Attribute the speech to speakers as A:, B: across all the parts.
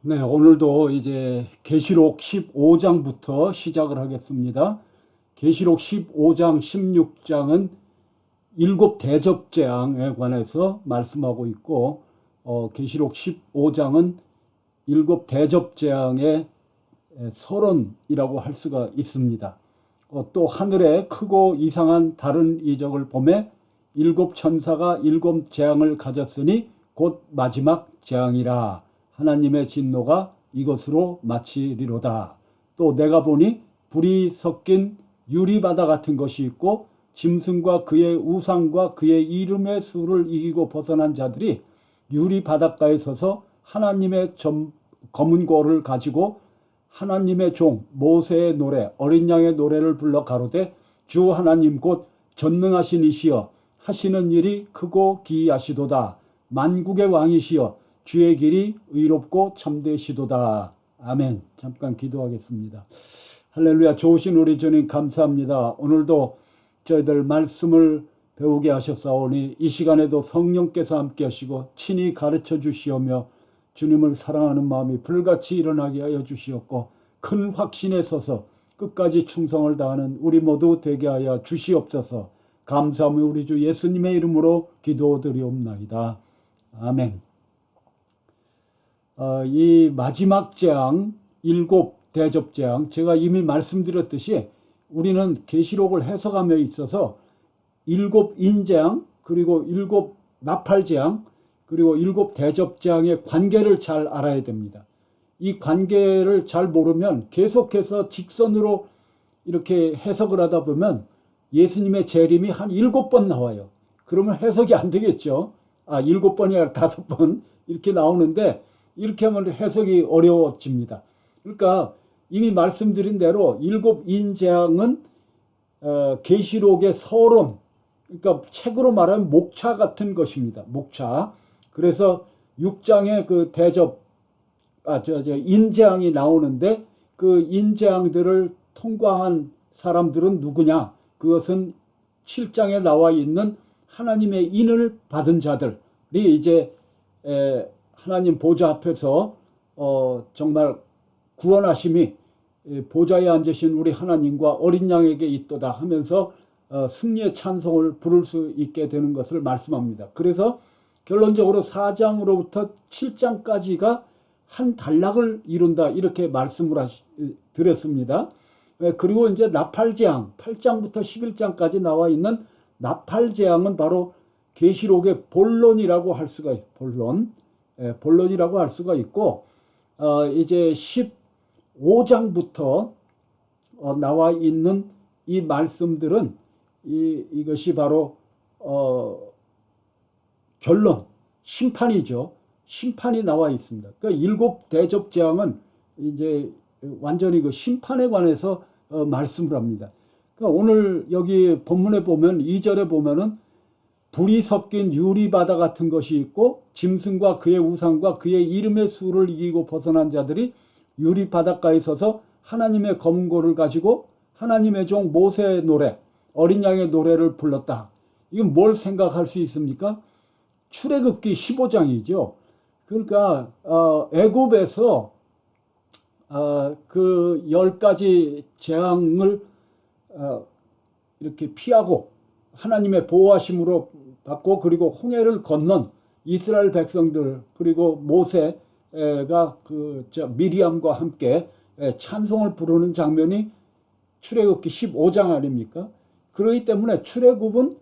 A: 네, 오늘도 이제 계시록 15장부터 시작을 하겠습니다. 계시록 15장, 16장은 일곱 대접재앙에 관해서 말씀하고 있고, 계시록 15장은 일곱 대접재앙의 서론이라고 할 수가 있습니다. 또 하늘에 크고 이상한 다른 이적을 보매 일곱 천사가 일곱 재앙을 가졌으니 곧 마지막 재앙이라. 하나님의 진노가 이것으로 마치리로다. 또 내가 보니 불이 섞인 유리바다 같은 것이 있고 짐승과 그의 우상과 그의 이름의 수를 이기고 벗어난 자들이 유리바닷가에 서서 하나님의 검은 고를 가지고 하나님의 종 모세의 노래 어린 양의 노래를 불러 가로되 주 하나님 곧 전능하신 이시여 하시는 일이 크고 기이하시도다. 만국의 왕이시여 주의 길이 의롭고 참되시도다. 아멘. 잠깐 기도하겠습니다. 할렐루야. 좋으신 우리 주님 감사합니다. 오늘도 저희들 말씀을 배우게 하셨사오니 이 시간에도 성령께서 함께 하시고 친히 가르쳐 주시오며 주님을 사랑하는 마음이 불같이 일어나게 하여 주시옵고 큰 확신에 서서 끝까지 충성을 다하는 우리 모두 되게 하여 주시옵소서. 감사하며 우리 주 예수님의 이름으로 기도드리옵나이다. 아멘. 이 마지막 재앙, 일곱 대접재앙, 제가 이미 말씀드렸듯이 우리는 계시록을 해석함에 있어서 일곱 인재앙, 그리고 일곱 나팔재앙, 그리고 일곱 대접재앙의 관계를 잘 알아야 됩니다. 이 관계를 잘 모르면 계속해서 직선으로 이렇게 해석을 하다 보면 예수님의 재림이 한 7번 나와요. 그러면 해석이 안 되겠죠. 7번이 아니라 5번 이렇게 나오는데 이렇게 하면 해석이 어려워집니다. 그러니까 이미 말씀드린 대로 일곱 인재앙은 계시록의 서론, 그러니까 책으로 말하면 목차 같은 것입니다. 목차. 그래서 6장에 그 인재앙이 나오는데 그 인재앙들을 통과한 사람들은 누구냐? 그것은 7장에 나와 있는 하나님의 인을 받은 자들이 이제 하나님 보좌 앞에서 정말 구원하심이 보좌에 앉으신 우리 하나님과 어린 양에게 있도다 하면서 승리의 찬송을 부를 수 있게 되는 것을 말씀합니다. 그래서 결론적으로 4장으로부터 7장까지가 한 단락을 이룬다 이렇게 말씀을 드렸습니다. 그리고 이제 나팔재앙 8장부터 11장까지 나와 있는 나팔재앙은 바로 계시록의 본론이라고 할 수가 있고 본론이라고 할 수가 있고 이제 15장부터 나와 있는 이 말씀들은 이것이 바로 결론, 심판이죠. 심판이 나와 있습니다. 그러니까 일곱 대접재앙은 이제 완전히 그 심판에 관해서 말씀을 합니다. 그러니까 오늘 여기 본문에 보면 2절에 보면은 불이 섞인 유리바다 같은 것이 있고 짐승과 그의 우상과 그의 이름의 수를 이기고 벗어난 자들이 유리바닷가에 서서 하나님의 검은 고를 가지고 하나님의 종 모세의 노래 어린 양의 노래를 불렀다. 이건 뭘 생각할 수 있습니까? 출애굽기 15장이죠. 그러니까 애굽에서 그 10가지 재앙을 이렇게 피하고 하나님의 보호하심으로 받고 그리고 홍해를 건넌 이스라엘 백성들 그리고 모세가 미리암과 함께 찬송을 부르는 장면이 출애굽기 15장 아닙니까? 그렇기 때문에 출애굽은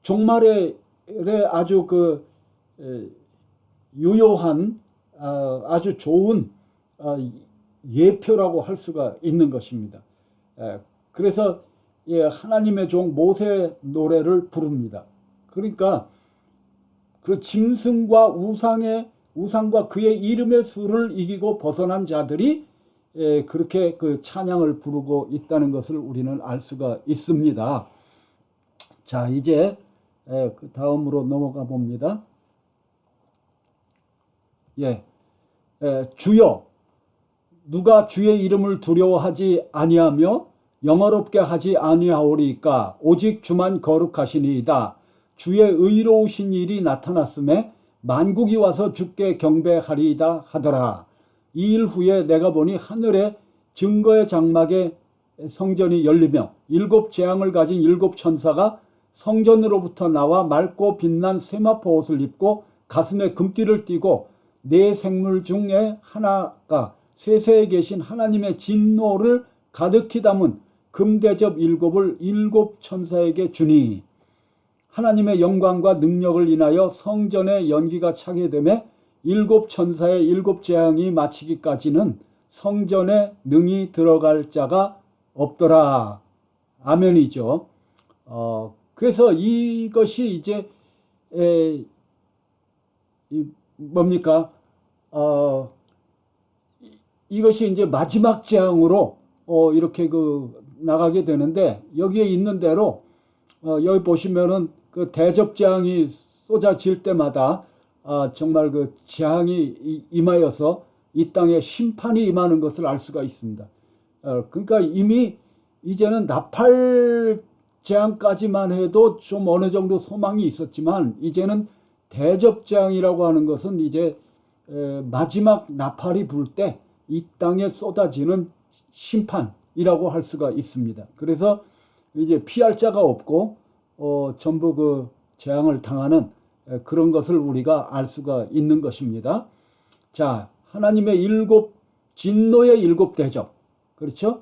A: 종말의 아주 유효한 아주 좋은 예표라고 할 수가 있는 것입니다. 그래서 하나님의 종 모세 노래를 부릅니다. 그러니까 그 짐승과 우상과 그의 이름의 수를 이기고 벗어난 자들이 그렇게 그 찬양을 부르고 있다는 것을 우리는 알 수가 있습니다. 자, 이제 그 다음으로 넘어가 봅니다. 주여 누가 주의 이름을 두려워하지 아니하며 영화롭게 하지 아니하오리까 오직 주만 거룩하시니이다. 주의 의로우신 일이 나타났음에 만국이 와서 주께 경배하리이다 하더라. 2일 후에 내가 보니 하늘에 증거의 장막에 성전이 열리며 7재앙을 가진 7천사가 성전으로부터 나와 맑고 빛난 세마포 옷을 입고 가슴에 금띠를 띠고 네 생물 중에 하나가 세세에 계신 하나님의 진노를 가득히 담은 금대접 7을 7천사에게 주니 하나님의 영광과 능력을 인하여 성전에 연기가 차게 되매 7천사의 7재앙이 마치기까지는 성전에 능히 들어갈 자가 없더라. 아멘이죠. 그래서 이것이 이제 뭡니까? 이것이 이제 마지막 재앙으로 이렇게 나가게 되는데, 여기에 있는 대로 여기 보시면은 그 대접 재앙이 쏟아질 때마다 정말 그 재앙이 임하여서 이 땅에 심판이 임하는 것을 알 수가 있습니다. 그러니까 이미 이제는 나팔 재앙까지만 해도 좀 어느 정도 소망이 있었지만, 이제는 대접 재앙이라고 하는 것은 이제 마지막 나팔이 불 때 이 땅에 쏟아지는 심판이라고 할 수가 있습니다. 그래서 이제 피할 자가 없고 전부 그 재앙을 당하는 그런 것을 우리가 알 수가 있는 것입니다. 자, 하나님의 진노의 7대접. 그렇죠?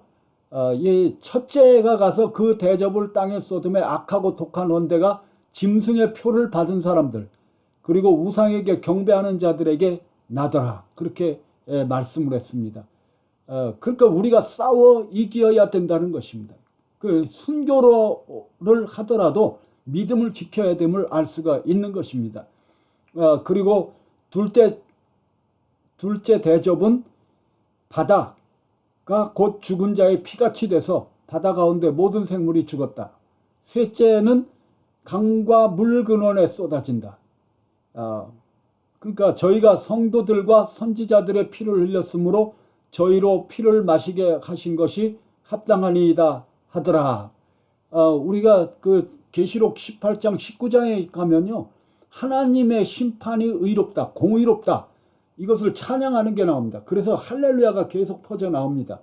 A: 이 첫째가 가서 그 대접을 땅에 쏟음에 악하고 독한 원대가 짐승의 표를 받은 사람들, 그리고 우상에게 경배하는 자들에게 나더라. 그렇게 말씀을 했습니다. 그러니까 우리가 싸워 이겨야 된다는 것입니다. 그 순교를 하더라도 믿음을 지켜야 됨을 알 수가 있는 것입니다. 그리고 둘째 대접은 바다가 곧 죽은 자의 피같이 돼서 바다 가운데 모든 생물이 죽었다. 셋째는 강과 물 근원에 쏟아진다. 그러니까 저희가 성도들과 선지자들의 피를 흘렸으므로 저희로 피를 마시게 하신 것이 합당하니이다 하더라. 우리가 그 계시록 18장 19장에 가면요, 하나님의 심판이 의롭다, 공의롭다, 이것을 찬양하는 게 나옵니다. 그래서 할렐루야가 계속 퍼져 나옵니다.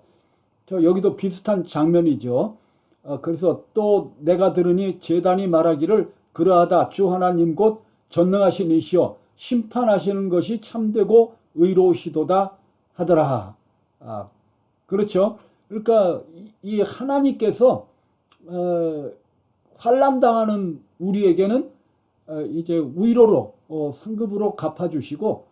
A: 여기도 비슷한 장면이죠. 그래서 또 내가 들으니 제단이 말하기를 그러하다, 주 하나님 곧 전능하신 이시여 심판하시는 것이 참되고 의로우시도다 하더라. 그렇죠. 그러니까 이 하나님께서 환난당하는 우리에게는 이제 위로로 상급으로 갚아주시고,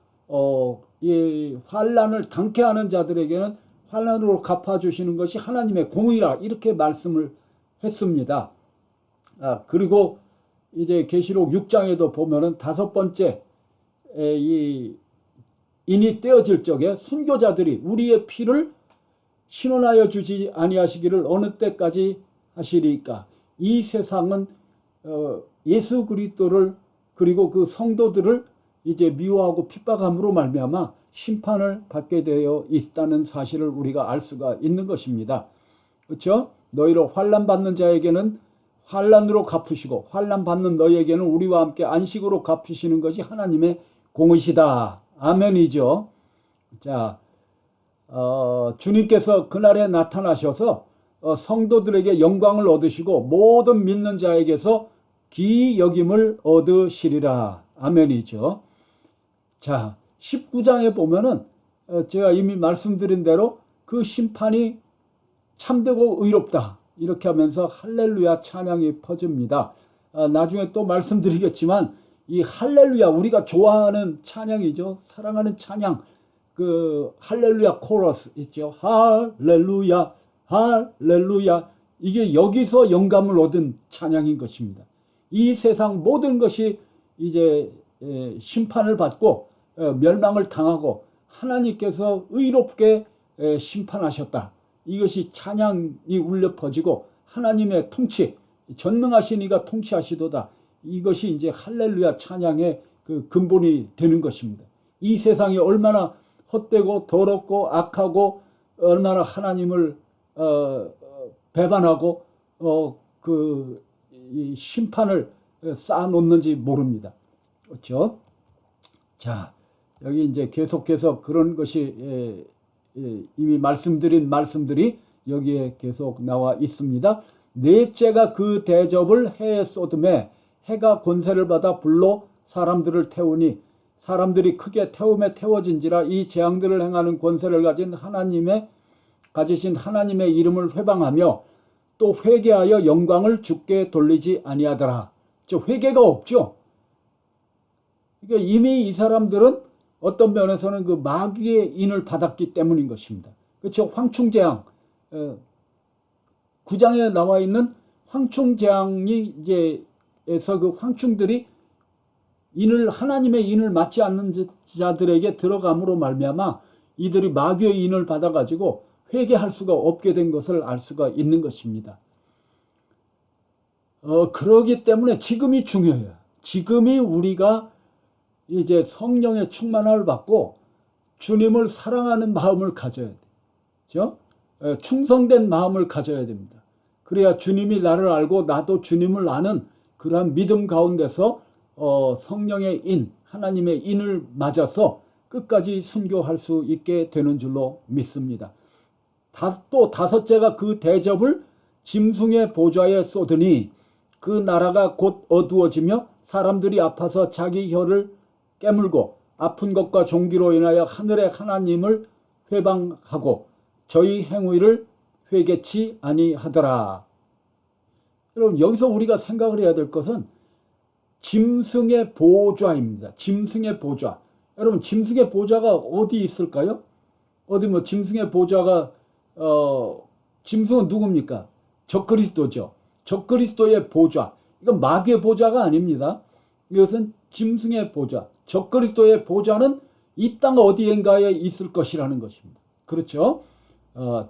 A: 이 환난을 당케 하는 자들에게는 환난으로 갚아주시는 것이 하나님의 공의라, 이렇게 말씀을 했습니다. 그리고 이제 계시록 6장에도 보면은 5번째 인이 떼어질 적에 순교자들이 우리의 피를 신원하여 주지 아니하시기를 어느 때까지 하시리까. 이 세상은 예수 그리스도를, 그리고 그 성도들을 이제 미워하고 핍박함으로 말미암아 심판을 받게 되어 있다는 사실을 우리가 알 수가 있는 것입니다. 그렇죠? 너희로 환난 받는 자에게는 환난으로 갚으시고 환난 받는 너희에게는 우리와 함께 안식으로 갚으시는 것이 하나님의 공의시다. 아멘이죠. 자, 주님께서 그날에 나타나셔서 성도들에게 영광을 얻으시고 모든 믿는 자에게서 기여김을 얻으시리라. 아멘이죠. 자, 19장에 보면은 제가 이미 말씀드린 대로 그 심판이 참되고 의롭다, 이렇게 하면서 할렐루야 찬양이 퍼집니다. 나중에 또 말씀드리겠지만 이 할렐루야, 우리가 좋아하는 찬양이죠. 사랑하는 찬양, 그 할렐루야 코러스 있죠. 할렐루야 할렐루야, 이게 여기서 영감을 얻은 찬양인 것입니다. 이 세상 모든 것이 이제 심판을 받고 멸망을 당하고 하나님께서 의롭게 심판하셨다, 이것이 찬양이 울려 퍼지고 하나님의 통치, 전능하신 이가 통치하시도다, 이것이 이제 할렐루야 찬양의 그 근본이 되는 것입니다. 이 세상이 얼마나 헛되고 더럽고 악하고 얼마나 하나님을 배반하고 이 심판을 쌓아놓는지 모릅니다. 그렇죠? 자, 여기 이제 계속해서 그런 것이 이미 말씀드린 말씀들이 여기에 계속 나와 있습니다. 넷째가 그 대접을 해에 쏟음에 해가 권세를 받아 불로 사람들을 태우니 사람들이 크게 태움에 태워진지라 이 재앙들을 행하는 권세를 가지신 하나님의 이름을 회방하며 또 회개하여 영광을 주께 돌리지 아니하더라. 회개가 없죠. 그러니까 이미 이 사람들은 어떤 면에서는 그 마귀의 인을 받았기 때문인 것입니다. 그렇죠. 황충재앙 9장에 나와 있는 황충재앙이 이제에서 그 황충들이 하나님의 인을 맞지 않는 자들에게 들어감으로 말미암아 이들이 마귀의 인을 받아가지고 회개할 수가 없게 된 것을 알 수가 있는 것입니다. 그러기 때문에 지금이 중요해요. 지금이 우리가 이제 성령의 충만함을 받고 주님을 사랑하는 마음을 가져야 돼요. 그렇죠? 충성된 마음을 가져야 됩니다. 그래야 주님이 나를 알고 나도 주님을 아는 그러한 믿음 가운데서 성령의 인, 하나님의 인을 맞아서 끝까지 순교할 수 있게 되는 줄로 믿습니다. 또 다섯째가 그 대접을 짐승의 보좌에 쏟으니 그 나라가 곧 어두워지며 사람들이 아파서 자기 혀를 깨물고 아픈 것과 종기로 인하여 하늘의 하나님을 회방하고 저희 행위를 회개치 아니하더라. 여러분, 여기서 우리가 생각을 해야 될 것은 짐승의 보좌입니다. 짐승의 보좌. 여러분, 짐승의 보좌가 어디 있을까요? 어디 짐승의 보좌가 짐승은 누굽니까? 적그리스도죠. 적그리스도의 보좌. 이건 마귀의 보좌가 아닙니다. 이것은 짐승의 보좌. 적그리스도의 보좌는 이 땅 어디엔가에 있을 것이라는 것입니다. 그렇죠?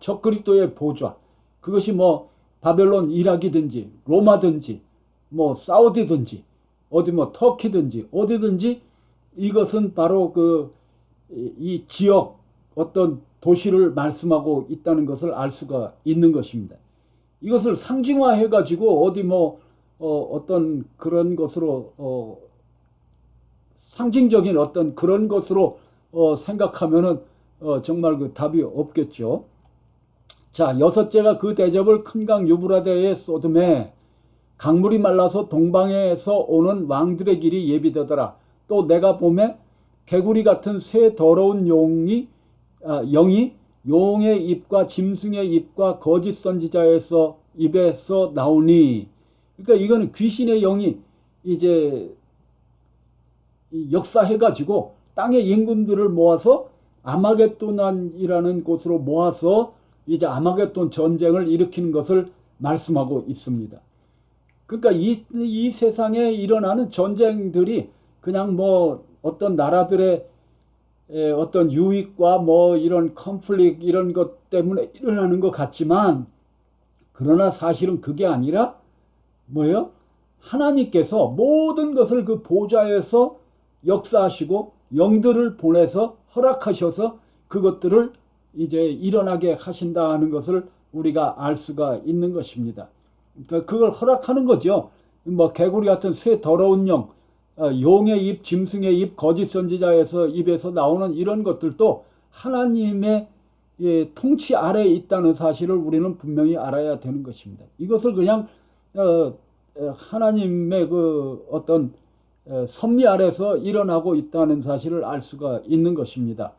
A: 적그리스도의 보좌. 그것이 바벨론 이락이든지 로마든지 사우디든지 어디 터키든지 어디든지 이것은 바로 이 지역 어떤 도시를 말씀하고 있다는 것을 알 수가 있는 것입니다. 이것을 상징화해 가지고 어디 어떤 그런 것으로 상징적인 어떤 그런 것으로 생각하면은 정말 그 답이 없겠죠. 자, 여섯째가 그 대접을 큰 강 유브라데에 쏟음에 강물이 말라서 동방에서 오는 왕들의 길이 예비되더라. 또 내가 보매 개구리 같은 새 더러운 영이 용의 입과 짐승의 입과 거짓 선지자에서 입에서 나오니, 그러니까 이거는 귀신의 영이 이제 역사해가지고 땅의 임금들을 모아서 아마겟돈이라는 곳으로 모아서 이제 아마겟돈 전쟁을 일으키는 것을 말씀하고 있습니다. 그러니까 이 세상에 일어나는 전쟁들이 그냥 어떤 나라들의 어떤 유익과 이런 컨플릭 이런 것 때문에 일어나는 것 같지만, 그러나 사실은 그게 아니라 뭐예요? 하나님께서 모든 것을 그 보좌에서 역사하시고 영들을 보내서 허락하셔서 그것들을 이제 일어나게 하신다는 것을 우리가 알 수가 있는 것입니다. 그러니까 그걸 허락하는 거죠. 개구리 같은 새 더러운 영, 용의 입, 짐승의 입, 거짓 선지자에서 입에서 나오는 이런 것들도 하나님의 통치 아래에 있다는 사실을 우리는 분명히 알아야 되는 것입니다. 이것을 그냥 하나님의 그 어떤 섭리 아래서 일어나고 있다는 사실을 알 수가 있는 것입니다.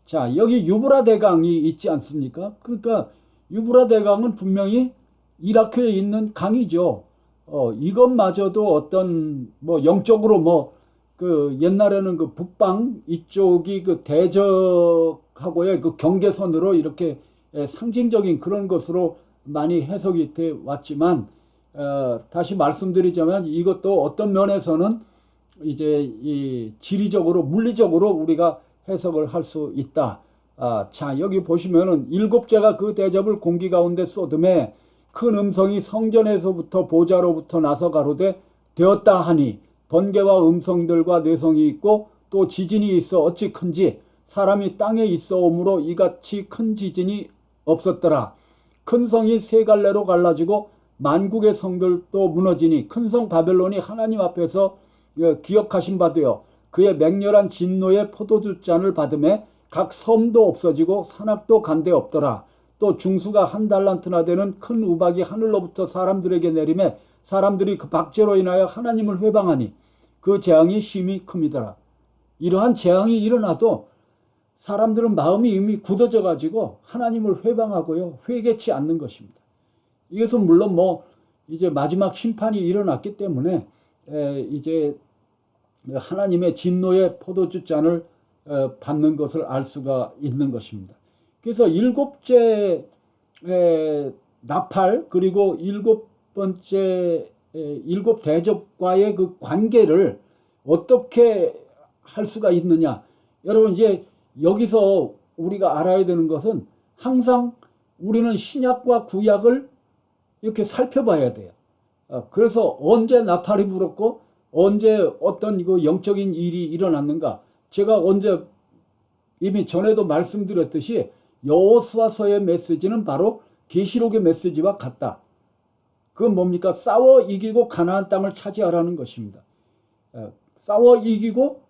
A: 자, 여기 유브라 대강이 있지 않습니까? 그러니까 유브라 대강은 분명히 이라크에 있는 강이죠. 이것마저도 어떤 영적으로 옛날에는 그 북방 이쪽이 그 대적하고의 그 경계선으로 이렇게 상징적인 그런 것으로 많이 해석이 돼 왔지만, 다시 말씀드리자면 이것도 어떤 면에서는 이제 이 지리적으로 물리적으로 우리가 해석을 할 수 있다. 자, 여기 보시면은 일곱째가 그 대접을 공기 가운데 쏟음에 큰 음성이 성전에서부터 보좌로부터 나서 가로되 되었다 하니 번개와 음성들과 내성이 있고 또 지진이 있어 어찌 큰지 사람이 땅에 있어 오므로 이같이 큰 지진이 없었더라. 큰 성이 세 갈래로 갈라지고 만국의 성들도 무너지니 큰 성 바벨론이 하나님 앞에서 기억하신 바 되어 그의 맹렬한 진노의 포도주 잔을 받음에 각 섬도 없어지고 산악도 간데 없더라. 또 중수가 한 달란트나 되는 큰 우박이 하늘로부터 사람들에게 내림에 사람들이 그 박제로 인하여 하나님을 회방하니 그 재앙이 심히 큼이더라. 이러한 재앙이 일어나도 사람들은 마음이 이미 굳어져 가지고 하나님을 회방하고요, 회개치 않는 것입니다. 이것은 물론 이제 마지막 심판이 일어났기 때문에 이제 하나님의 진노의 포도주 잔을 받는 것을 알 수가 있는 것입니다. 그래서 일곱째 나팔, 그리고 일곱 번째 일곱 대접과의 그 관계를 어떻게 할 수가 있느냐. 여러분, 이제 여기서 우리가 알아야 되는 것은 항상 우리는 신약과 구약을 이렇게 살펴봐야 돼요. 그래서 언제 나팔이 불었고 언제 어떤 그 영적인 일이 일어났는가. 제가 언제 이미 전에도 말씀드렸듯이 여호수아서의 메시지는 바로 계시록의 메시지와 같다. 그건 뭡니까? 싸워 이기고 가나안 땅을 차지하라는 것입니다. 싸워 이기고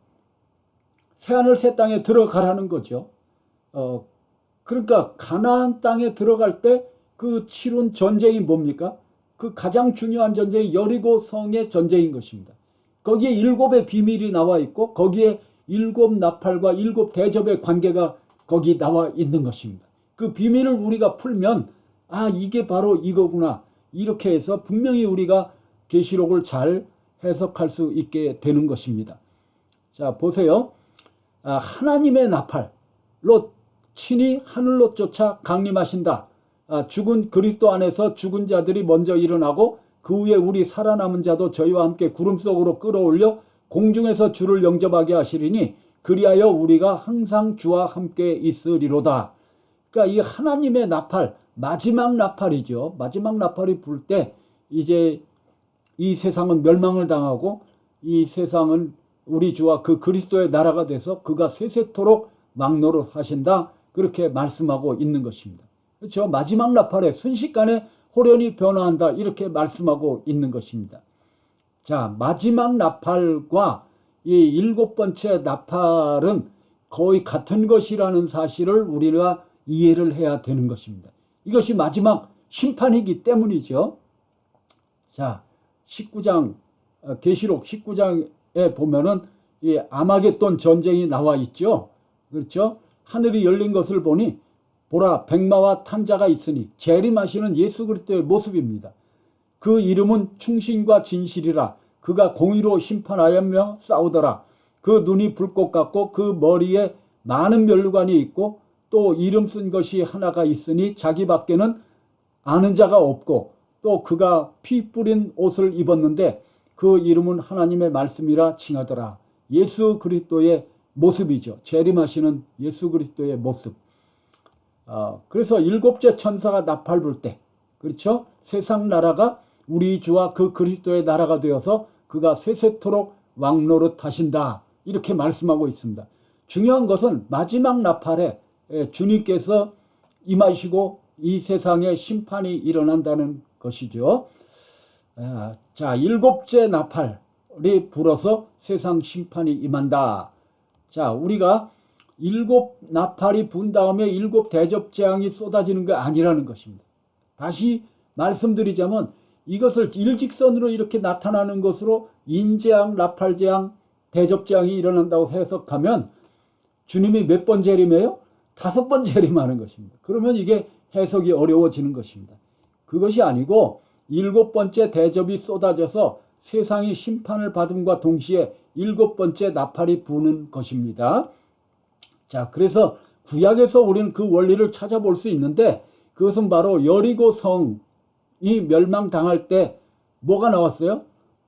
A: 새하늘 새 땅에 들어가라는 거죠. 그러니까 가나안 땅에 들어갈 때 그 치룬 전쟁이 뭡니까? 그 가장 중요한 전쟁이 여리고 성의 전쟁인 것입니다. 거기에 일곱의 비밀이 나와 있고 거기에 일곱 나팔과 일곱 대접의 관계가 거기 나와 있는 것입니다. 그 비밀을 우리가 풀면 이게 바로 이거구나, 이렇게 해서 분명히 우리가 계시록을 잘 해석할 수 있게 되는 것입니다. 자, 보세요. 하나님의 나팔로 친히 하늘로 쫓아 강림하신다. 죽은 그리스도 안에서 죽은 자들이 먼저 일어나고 그 후에 우리 살아남은 자도 저희와 함께 구름 속으로 끌어올려 공중에서 주를 영접하게 하시리니 그리하여 우리가 항상 주와 함께 있으리로다. 그러니까 이 하나님의 나팔, 마지막 나팔이죠. 마지막 나팔이 불 때 이제 이 세상은 멸망을 당하고 이 세상은 우리 주와 그 그리스도의 나라가 돼서 그가 세세토록 왕노릇 하신다. 그렇게 말씀하고 있는 것입니다. 그렇죠? 마지막 나팔에 순식간에 호련히 변화한다. 이렇게 말씀하고 있는 것입니다. 자, 마지막 나팔과 이 일곱 번째 나팔은 거의 같은 것이라는 사실을 우리가 이해를 해야 되는 것입니다. 이것이 마지막 심판이기 때문이죠. 자, 19장, 계시록 19장에 보면은 이 아마겟돈 전쟁이 나와 있죠. 그렇죠? 하늘이 열린 것을 보니 보라, 백마와 탄자가 있으니 재림하시는 예수 그리스도의 모습입니다. 그 이름은 충신과 진실이라. 그가 공의로 심판하였며 싸우더라. 그 눈이 불꽃 같고 그 머리에 많은 면류관이 있고 또 이름 쓴 것이 하나가 있으니 자기 밖에는 아는 자가 없고 또 그가 피 뿌린 옷을 입었는데 그 이름은 하나님의 말씀이라 칭하더라. 예수 그리스도의 모습이죠. 재림하시는 예수 그리스도의 모습. 그래서 일곱째 천사가 나팔 불 때, 그렇죠? 세상 나라가 우리 주와 그 그리스도의 나라가 되어서 그가 세세토록 왕노릇 하신다. 이렇게 말씀하고 있습니다. 중요한 것은 마지막 나팔에 주님께서 임하시고 이 세상에 심판이 일어난다는 것이죠. 자, 일곱째 나팔이 불어서 세상 심판이 임한다. 자, 우리가 일곱 나팔이 분 다음에 일곱 대접 재앙이 쏟아지는 게 아니라는 것입니다. 다시 말씀드리자면 이것을 일직선으로 이렇게 나타나는 것으로 인재앙, 나팔재앙, 대접재앙이 일어난다고 해석하면 주님이 몇 번 재림해요? 5번 재림하는 것입니다. 그러면 이게 해석이 어려워지는 것입니다. 그것이 아니고 일곱 번째 대접이 쏟아져서 세상이 심판을 받음과 동시에 일곱 번째 나팔이 부는 것입니다. 자, 그래서 구약에서 우리는 그 원리를 찾아볼 수 있는데 그것은 바로 여리고 성이 멸망당할 때 뭐가 나왔어요?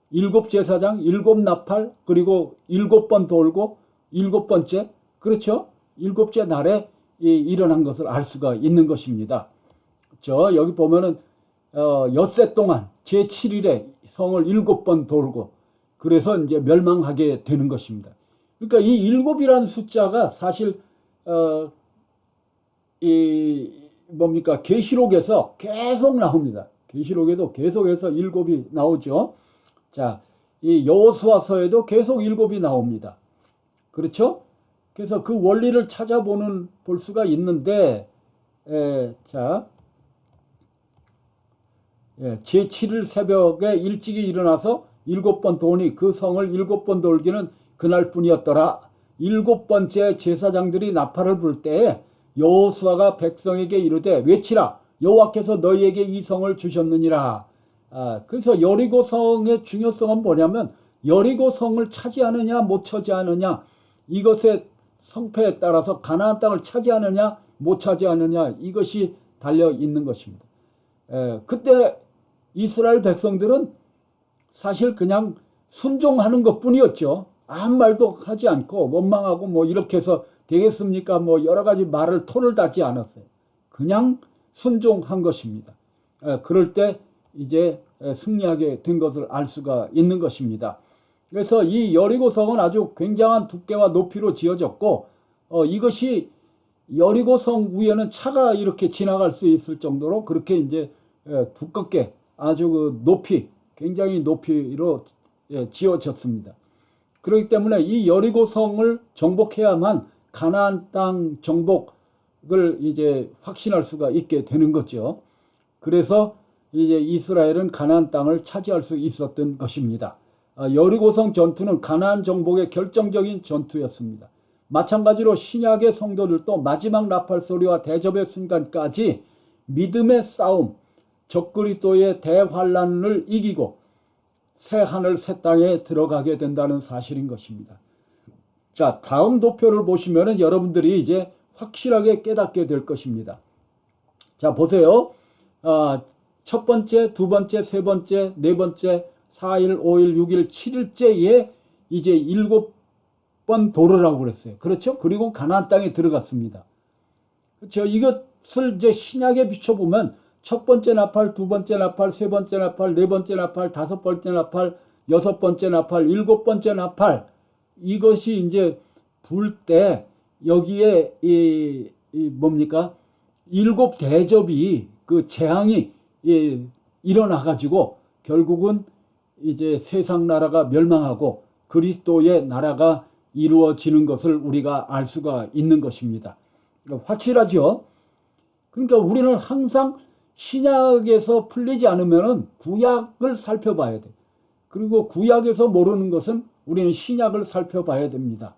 A: 일곱 제사장, 일곱 나팔, 그리고 일곱 번 돌고 일곱 번째, 그렇죠? 일곱째 날에 일어난 것을 알 수가 있는 것입니다. 여기 보면은 엿새 동안 제7일에 성을 일곱 번 돌고 그래서 이제 멸망하게 되는 것입니다. 그러니까 이 일곱이라는 숫자가 사실 계시록에서 계속 나옵니다. 계시록에도 계속해서 일곱이 나오죠. 자, 이 여호수아서에도 계속 일곱이 나옵니다. 그렇죠? 그래서 그 원리를 찾아보는 볼 수가 있는데, 자, 제7일 새벽에 일찍이 일어나서 7번 도니 그 성을 7번 돌기는 그날뿐이었더라. 7번째 제사장들이 나팔을 불 때에 여호수아가 백성에게 이르되 외치라 여호와께서 너희에게 이 성을 주셨느니라. 그래서 여리고 성의 중요성은 뭐냐면 여리고 성을 차지하느냐 못 차지하느냐, 이것의 성패에 따라서 가나안 땅을 차지하느냐 못 차지하느냐, 이것이 달려 있는 것입니다. 그때 이스라엘 백성들은 사실 그냥 순종하는 것뿐이었죠. 아무 말도 하지 않고 원망하고 뭐 이렇게 해서 되겠습니까? 뭐 여러 가지 말을 토를 닫지 않았어요. 그냥 순종한 것입니다. 그럴 때 이제 승리하게 된 것을 알 수가 있는 것입니다. 그래서 이 여리고성은 아주 굉장한 두께와 높이로 지어졌고, 이것이 여리고성 위에는 차가 이렇게 지나갈 수 있을 정도로 그렇게 이제 두껍게 아주 그 높이, 굉장히 높이로 지어졌습니다. 그렇기 때문에 이 여리고성을 정복해야만 가나안 땅 정복을 이제 확신할 수가 있게 되는 거죠. 그래서 이제 이스라엘은 가나안 땅을 차지할 수 있었던 것입니다. 여리고성 전투는 가나안 정복의 결정적인 전투였습니다. 마찬가지로 신약의 성도들도 마지막 나팔 소리와 대접의 순간까지 믿음의 싸움, 적그리스도의 대환란을 이기고 새 하늘 새 땅에 들어가게 된다는 사실인 것입니다. 자, 다음 도표를 보시면은 여러분들이 이제 확실하게 깨닫게 될 것입니다. 자, 보세요. 첫 번째, 두 번째, 세 번째, 네 번째, 4일, 5일, 6일, 7일째에 이제 7번 도르라고 그랬어요. 그렇죠? 그리고 가나안 땅에 들어갔습니다. 그렇죠? 이것을 이제 신약에 비춰보면 첫 번째 나팔, 두 번째 나팔, 세 번째 나팔, 네 번째 나팔, 다섯 번째 나팔, 여섯 번째 나팔, 일곱 번째 나팔, 이것이 이제 불 때 여기에 뭡니까? 일곱 대접이 그 재앙이 일어나 가지고 결국은 이제 세상 나라가 멸망하고 그리스도의 나라가 이루어지는 것을 우리가 알 수가 있는 것입니다. 확실하죠? 그러니까 우리는 항상 신약에서 풀리지 않으면 구약을 살펴봐야 돼. 그리고 구약에서 모르는 것은 우리는 신약을 살펴봐야 됩니다.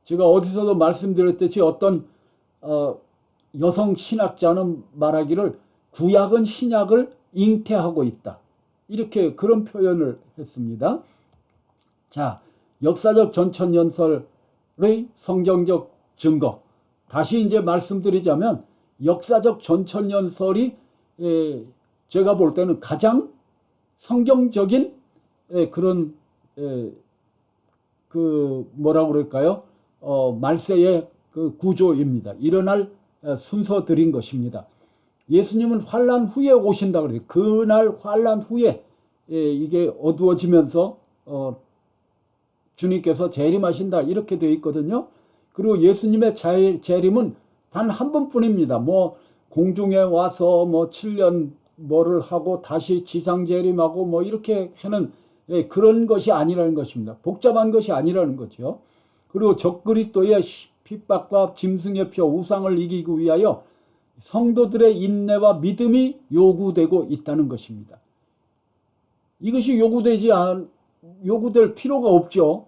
A: 제가 어디서도 말씀드렸듯이 어떤 여성 신학자는 말하기를 구약은 신약을 잉태하고 있다, 이렇게 그런 표현을 했습니다. 자, 역사적 전천연설의 성경적 증거, 다시 이제 말씀드리자면 역사적 전천연설이 제가 볼 때는 가장 성경적인 그런 그 뭐라고 그럴까요? 말세의 그 구조입니다. 일어날 순서들인 것입니다. 예수님은 환란 후에 오신다 그래요. 그날 환란 후에 이게 어두워지면서 주님께서 재림하신다, 이렇게 되어 있거든요. 그리고 예수님의 재림은 단 한 번뿐입니다. 뭐 공중에 와서 뭐 7년 뭐를 하고 다시 지상 재림하고 뭐 이렇게 하는 그런 것이 아니라는 것입니다. 복잡한 것이 아니라는 거죠. 그리고 적그리스도의 핍박과 짐승의 표 우상을 이기기 위하여 성도들의 인내와 믿음이 요구되고 있다는 것입니다. 이것이 요구될 필요가 없죠.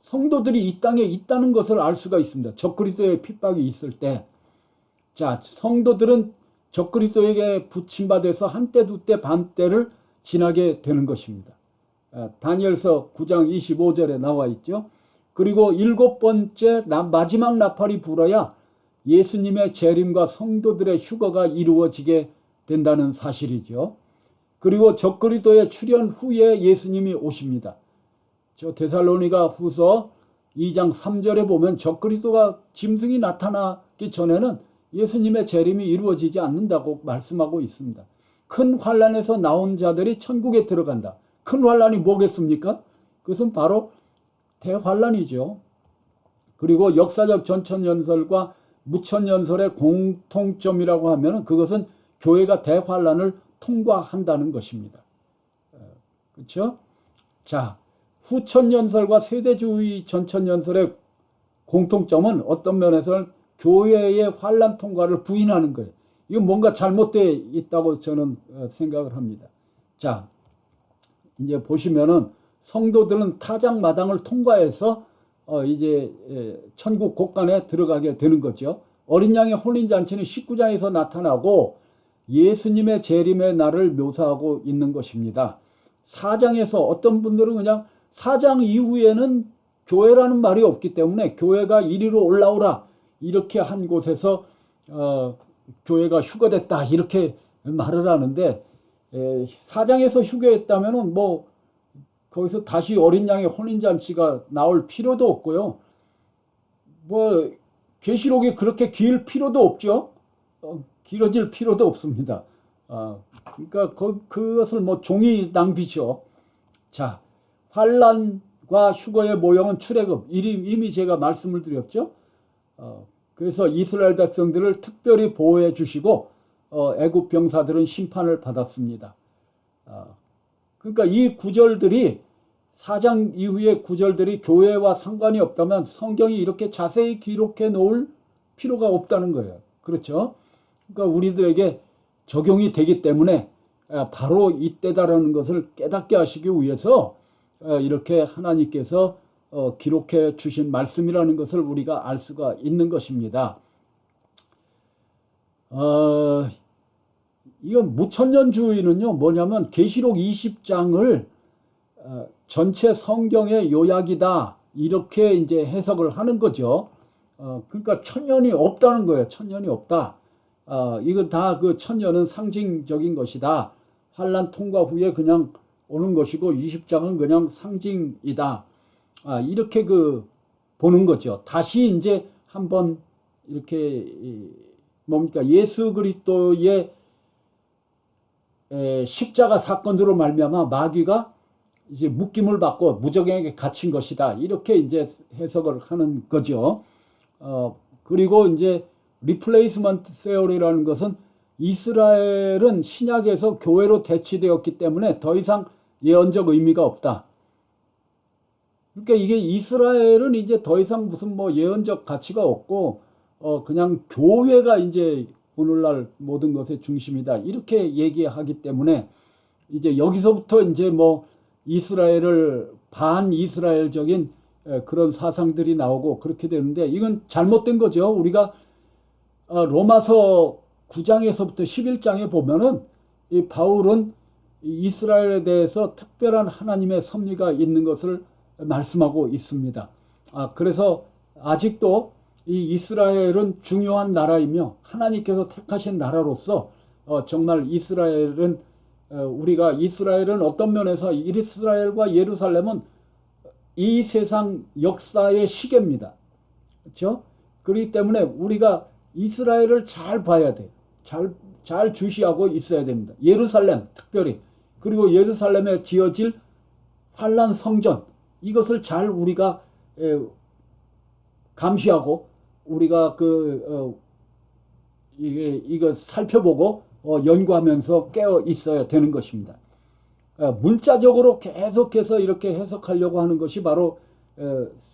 A: 성도들이 이 땅에 있다는 것을 알 수가 있습니다. 적그리스도의 핍박이 있을 때, 자, 성도들은 적그리스도에게 부침받아서 한때 두때 반때를 지나게 되는 것입니다. 다니엘서 9장 25절에 나와 있죠. 그리고 7번째 마지막 나팔이 불어야 예수님의 재림과 성도들의 휴거가 이루어지게 된다는 사실이죠. 그리고 적그리스도의 출현 후에 예수님이 오십니다. 저 데살로니가 후서 2장 3절에 보면 적그리스도가 짐승이 나타나기 전에는 예수님의 재림이 이루어지지 않는다고 말씀하고 있습니다. 큰 환란에서 나온 자들이 천국에 들어간다. 큰 환란이 뭐겠습니까? 그것은 바로 대환란이죠. 그리고 역사적 전천연설과 무천연설의 공통점이라고 하면 그것은 교회가 대환란을 통과한다는 것입니다. 그렇죠? 자, 후천연설과 세대주의 전천연설의 공통점은 어떤 면에서는 교회의 환란 통과를 부인하는 거예요. 이건 뭔가 잘못되어 있다고 저는 생각을 합니다. 자, 이제 보시면은 성도들은 타작마당을 통과해서 이제 천국 곳간에 들어가게 되는 거죠. 어린 양의 혼인잔치는 19장에서 나타나고 예수님의 재림의 날을 묘사하고 있는 것입니다. 4장에서 어떤 분들은 그냥 4장 이후에는 교회라는 말이 없기 때문에 교회가 이리로 올라오라 이렇게 한 곳에서 교회가 휴거됐다 이렇게 말을 하는데 4장에서 휴거했다면은 뭐 거기서 다시 어린 양의 혼인잔치가 나올 필요도 없고요. 뭐 계시록이 그렇게 길 필요도 없죠. 길어질 필요도 없습니다. 그러니까 그것을 뭐 종이 낭비죠. 자, 환란과 휴거의 모형은 출애굽. 이미 제가 말씀을 드렸죠. 그래서 이스라엘 백성들을 특별히 보호해 주시고 애굽 병사들은 심판을 받았습니다. 그러니까 이 구절들이 4장 이후의 구절들이 교회와 상관이 없다면 성경이 이렇게 자세히 기록해 놓을 필요가 없다는 거예요. 그렇죠? 그러니까 우리들에게 적용이 되기 때문에 바로 이때다라는 것을 깨닫게 하시기 위해서 이렇게 하나님께서 기록해 주신 말씀이라는 것을 우리가 알 수가 있는 것입니다. 이건 무천년주의는요 뭐냐면 계시록 20장을 전체 성경의 요약이다 이렇게 이제 해석을 하는 거죠. 그러니까 천년이 없다는 거예요. 천년이 없다. 이건 다 그 천년은 상징적인 것이다. 환란 통과 후에 그냥 오는 것이고 20장은 그냥 상징이다. 이렇게 보는 거죠. 다시 이제 한번 이렇게 뭡니까 예수 그리스도의 십자가 사건으로 말미암아 마귀가 이제 묶임을 받고 무적행에게 갇힌 것이다. 이렇게 이제 해석을 하는 거죠. 그리고 이제 리플레이스먼트 세어리라는 것은 이스라엘은 신약에서 교회로 대치되었기 때문에 더 이상 예언적 의미가 없다. 그러니까 이게 이스라엘은 이제 더 이상 무슨 뭐 예언적 가치가 없고 그냥 교회가 이제 오늘날 모든 것의 중심이다. 이렇게 얘기하기 때문에 이제 여기서부터 이제 뭐 이스라엘을 반이스라엘적인 그런 사상들이 나오고 그렇게 되는데 이건 잘못된 거죠. 우리가 로마서 9장에서부터 11장에 보면은 이 바울은 이스라엘에 대해서 특별한 하나님의 섭리가 있는 것을 말씀하고 있습니다. 그래서 아직도 이 이스라엘은 중요한 나라이며 하나님께서 택하신 나라로서 정말 이스라엘은 우리가 이스라엘은 어떤 면에서 이스라엘과 예루살렘은 이 세상 역사의 시계입니다. 그렇죠? 그렇기 때문에 우리가 이스라엘을 잘 봐야 돼요. 잘 주시하고 있어야 됩니다. 예루살렘 특별히 그리고 예루살렘에 지어질 환란 성전 이것을 잘 우리가 감시하고 우리가 이거 살펴보고 연구하면서 깨어 있어야 되는 것입니다. 문자적으로 계속해서 이렇게 해석하려고 하는 것이 바로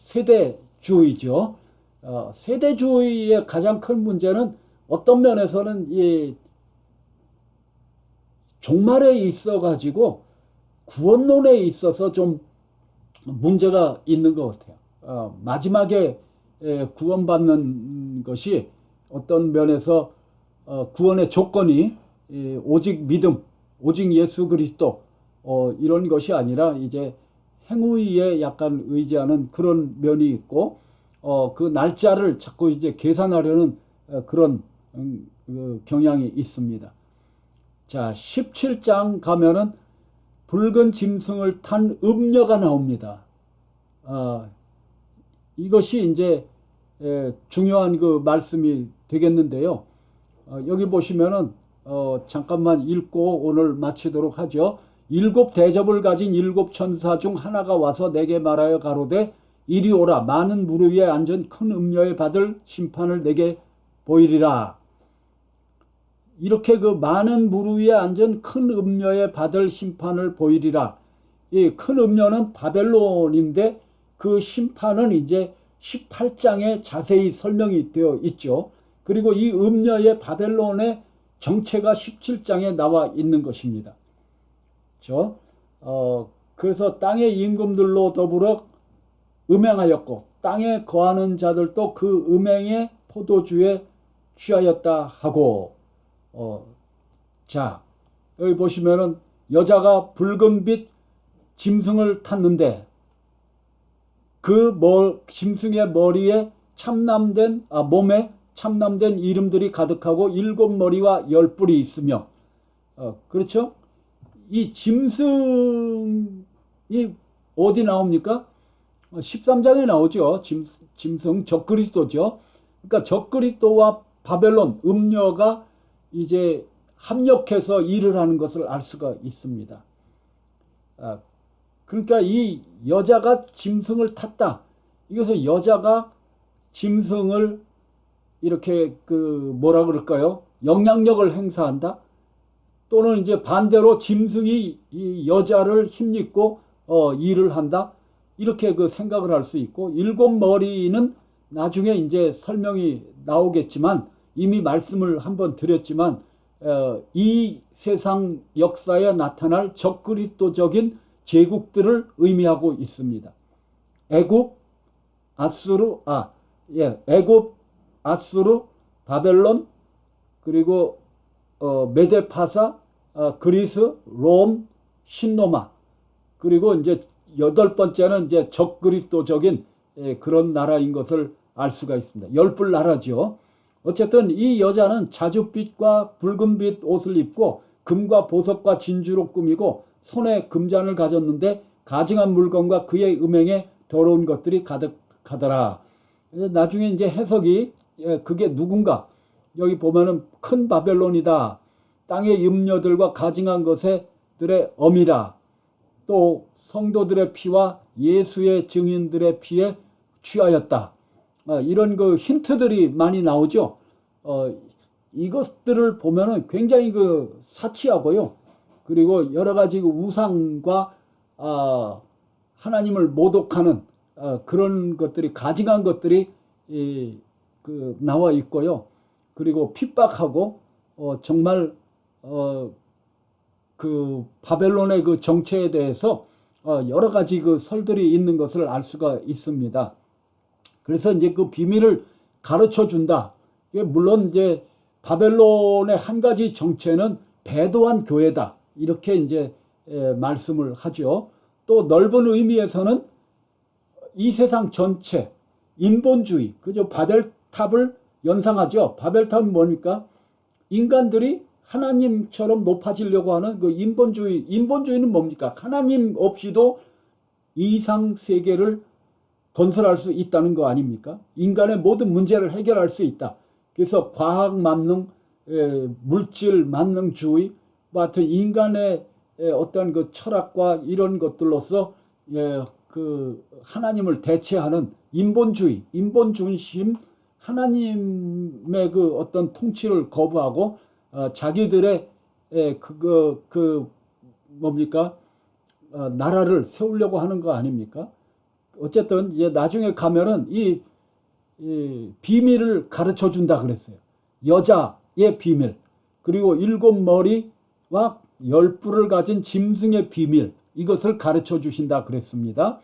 A: 세대주의죠. 세대주의의 가장 큰 문제는 어떤 면에서는 이 종말에 있어 가지고 구원론에 있어서 좀 문제가 있는 것 같아요. 마지막에 구원받는 것이 어떤 면에서 구원의 조건이 오직 믿음, 오직 예수 그리스도 이런 것이 아니라 이제 행위에 약간 의지하는 그런 면이 있고 그 날짜를 자꾸 이제 계산하려는 그런 경향이 있습니다. 자, 17장 가면은 붉은 짐승을 탄 음녀가 나옵니다. 이것이 이제 중요한 그 말씀이 되겠는데요. 여기 보시면은 잠깐만 읽고 오늘 마치도록 하죠. 7 대접을 가진 7 천사 중 하나가 와서 내게 말하여 가로되 이리 오라. 많은 무리 위에 앉은 큰 음녀에 받을 심판을 내게 보이리라. 이렇게 그 많은 무리 위에 앉은 큰 음녀에 받을 심판을 보이리라. 이 큰 음녀는 바벨론인데 그 심판은 이제 18장에 자세히 설명이 되어 있죠. 그리고 이 음녀의 바벨론의 정체가 17장에 나와 있는 것입니다. 그래서 땅의 임금들로 더불어 음행하였고 땅에 거하는 자들도 그 음행의 포도주에 취하였다 하고, 자 여기 보시면은 여자가 붉은빛 짐승을 탔는데 그 짐승의 머리에 몸에 참남된 이름들이 가득하고 7머리와 10뿔이 있으며, 그렇죠? 이 짐승이 어디 나옵니까? 13장에 나오죠. 짐승 적그리스도죠. 그러니까 적그리스도와 바벨론 음녀가 이제 합력해서 일을 하는 것을 알 수가 있습니다. 그러니까 이 여자가 짐승을 탔다. 이것은 여자가 짐승을 이렇게 뭐라 그럴까요? 영향력을 행사한다. 또는 이제 반대로 짐승이 이 여자를 힘입고 일을 한다. 이렇게 생각을 할 수 있고, 7머리는 나중에 이제 설명이 나오겠지만 이미 말씀을 한번 드렸지만 이 세상 역사에 나타날 적그리스도적인 제국들을 의미하고 있습니다. 애굽, 아수르, 바벨론, 그리고 메데파사, 그리스, 롬, 신로마, 그리고 이제 8번째는 이제 적그리스도적인 그런 나라인 것을 알 수가 있습니다. 10뿔 나라죠. 어쨌든 이 여자는 자줏빛과 붉은빛 옷을 입고 금과 보석과 진주로 꾸미고 손에 금잔을 가졌는데 가증한 물건과 그의 음행에 더러운 것들이 가득하더라. 나중에 이제 해석이 그게 누군가, 여기 보면은 큰 바벨론이다, 땅의 음녀들과 가증한 것들의 엄이라, 또 성도들의 피와 예수의 증인들의 피에 취하였다. 이런 힌트들이 많이 나오죠. 이것들을 보면은 굉장히 사치하고요. 그리고 여러 가지 우상과 하나님을 모독하는 그런 것들이, 가증한 것들이 나와 있고요. 그리고 핍박하고 정말 바벨론의 정체에 대해서 여러 가지 설들이 있는 것을 알 수가 있습니다. 그래서 이제 그 비밀을 가르쳐 준다. 물론 이제 바벨론의 한 가지 정체는 배도한 교회다. 이렇게 이제 말씀을 하죠. 또 넓은 의미에서는 이 세상 전체, 인본주의, 그죠? 바벨탑을 연상하죠. 바벨탑은 뭡니까? 인간들이 하나님처럼 높아지려고 하는 인본주의. 인본주의는 뭡니까? 하나님 없이도 이상 세계를 건설할 수 있다는 거 아닙니까? 인간의 모든 문제를 해결할 수 있다. 그래서 과학 만능, 물질 만능주의 같은 인간의 어떤 철학과 이런 것들로서 하나님을 대체하는 인본주의, 인본중심, 하나님의 어떤 통치를 거부하고 자기들의 나라를 세우려고 하는 거 아닙니까? 어쨌든 이제 나중에 가면은 이 비밀을 가르쳐 준다 그랬어요. 여자의 비밀, 그리고 7머리와 10뿔을 가진 짐승의 비밀, 이것을 가르쳐 주신다 그랬습니다.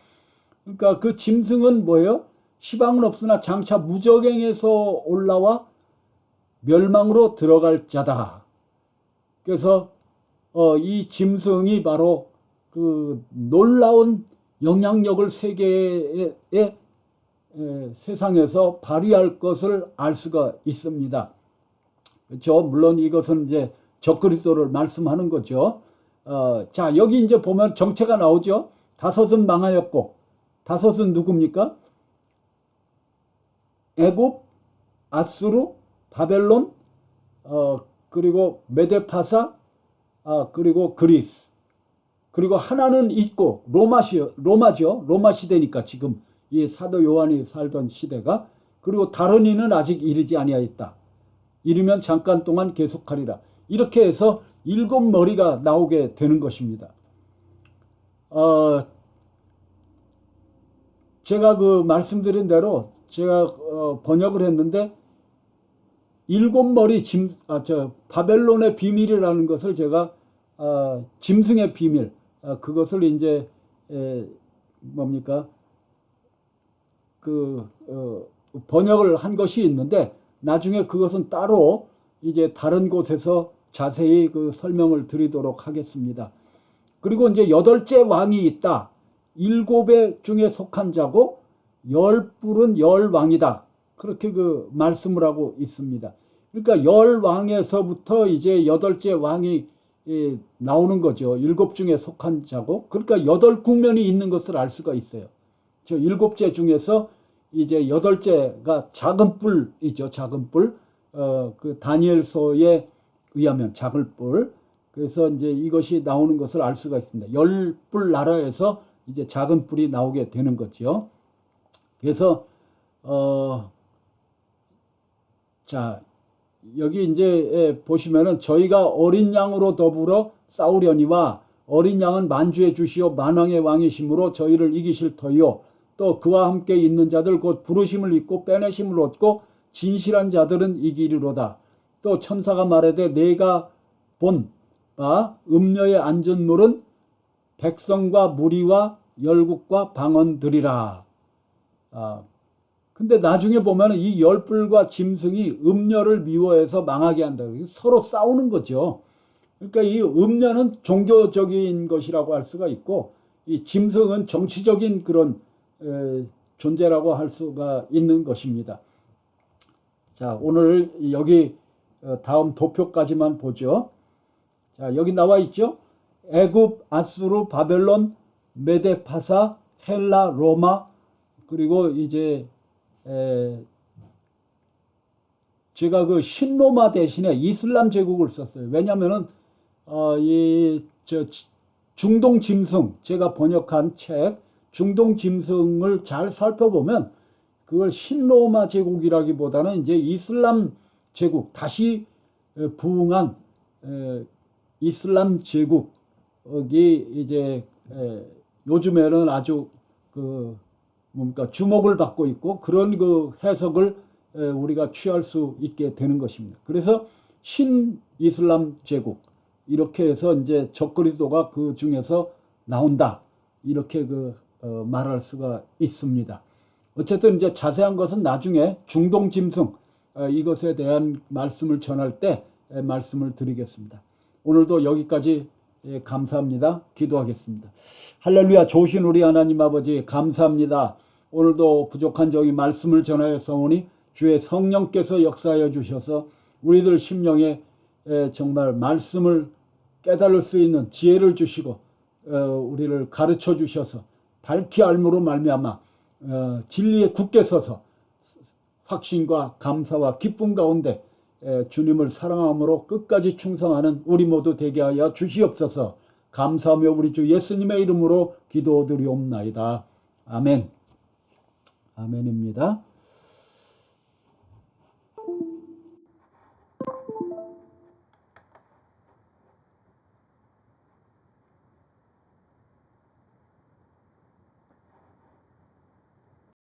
A: 그러니까 그 짐승은 뭐예요? 시방은 없으나 장차 무저갱에서 올라와 멸망으로 들어갈 자다. 그래서 이 짐승이 바로 놀라운 영향력을 세계의 세상에서 발휘할 것을 알 수가 있습니다. 그렇죠? 물론 이것은 이제 적그리스도를 말씀하는 거죠. 자, 여기 이제 보면 정체가 나오죠. 5은 망하였고, 5은 누굽니까? 애굽, 아수르, 바벨론, 그리고 메데파사, 그리고 그리스. 그리고 하나는 있고, 로마죠. 로마 시대니까 지금 이 사도 요한이 살던 시대가. 그리고 다른 이는 아직 이르지 아니하였다. 이르면 잠깐 동안 계속하리라. 이렇게 해서 7머리가 나오게 되는 것입니다. 제가 그 말씀드린 대로 제가 번역을 했는데 일곱 머리 바벨론의 비밀이라는 것을 제가 짐승의 비밀 그것을 이제 뭡니까 번역을 한 것이 있는데 나중에 그것은 따로 이제 다른 곳에서 자세히 그 설명을 드리도록 하겠습니다. 그리고 이제 8째 왕이 있다. 7의 중에 속한 자고 10뿔은 10왕이다. 그렇게 그 말씀을 하고 있습니다. 그러니까 10왕에서부터 이제 8째 왕이 나오는 거죠. 7 중에 속한 자고. 그러니까 8국면이 있는 것을 알 수가 있어요. 저 7째 중에서 이제 8째가 작은 뿔이죠. 작은 뿔. 그 다니엘서에 의하면 작은 뿔. 그래서 이제 이것이 나오는 것을 알 수가 있습니다. 10뿔 나라에서 이제 작은 뿔이 나오게 되는 거죠. 그래서 자 여기 이제 보시면은 저희가 어린 양으로 더불어 싸우려니와 어린 양은 만주의 주시오 만왕의 왕이심으로 저희를 이기실 터이요 또 그와 함께 있는 자들 곧 부르심을 입고 빼내심을 얻고 진실한 자들은 이기리로다. 또 천사가 말하되 내가 본 바 음녀의 앉은 물은 백성과 무리와 열국과 방언들이라. 근데 나중에 보면 이 10뿔과 짐승이 음녀를 미워해서 망하게 한다. 서로 싸우는 거죠. 그러니까 이 음녀는 종교적인 것이라고 할 수가 있고 이 짐승은 정치적인 그런 존재라고 할 수가 있는 것입니다. 자, 오늘 여기 다음 도표까지만 보죠. 자, 여기 나와 있죠. 애굽, 아수르, 바벨론, 메데파사, 헬라, 로마, 그리고 이제 제가 그 신로마 대신에 이슬람 제국을 썼어요. 왜냐면은 중동 짐승, 제가 번역한 책 중동 짐승을 잘 살펴보면 그걸 신로마 제국이라기보다는 이제 이슬람 제국, 다시 부흥한 이슬람 제국이 이제 요즘에는 아주 주목을 받고 있고 그런 그 해석을 우리가 취할 수 있게 되는 것입니다. 그래서 신 이슬람 제국 이렇게 해서 이제 적그리스도가 그 중에서 나온다 이렇게 말할 수가 있습니다. 어쨌든 이제 자세한 것은 나중에 중동 짐승 이것에 대한 말씀을 전할 때 말씀을 드리겠습니다. 오늘도 여기까지 감사합니다. 기도하겠습니다. 할렐루야. 좋으신 우리 하나님 아버지 감사합니다. 오늘도 부족한 저희 말씀을 전하였사오니 주의 성령께서 역사하여 주셔서 우리들 심령에 정말 말씀을 깨달을 수 있는 지혜를 주시고 우리를 가르쳐 주셔서 밝히 알므로 말미암아 진리에 굳게 서서 확신과 감사와 기쁨 가운데 주님을 사랑함으로 끝까지 충성하는 우리 모두 되게 하여 주시옵소서. 감사하며 우리 주 예수님의 이름으로 기도드리옵나이다. 아멘. 아멘입니다.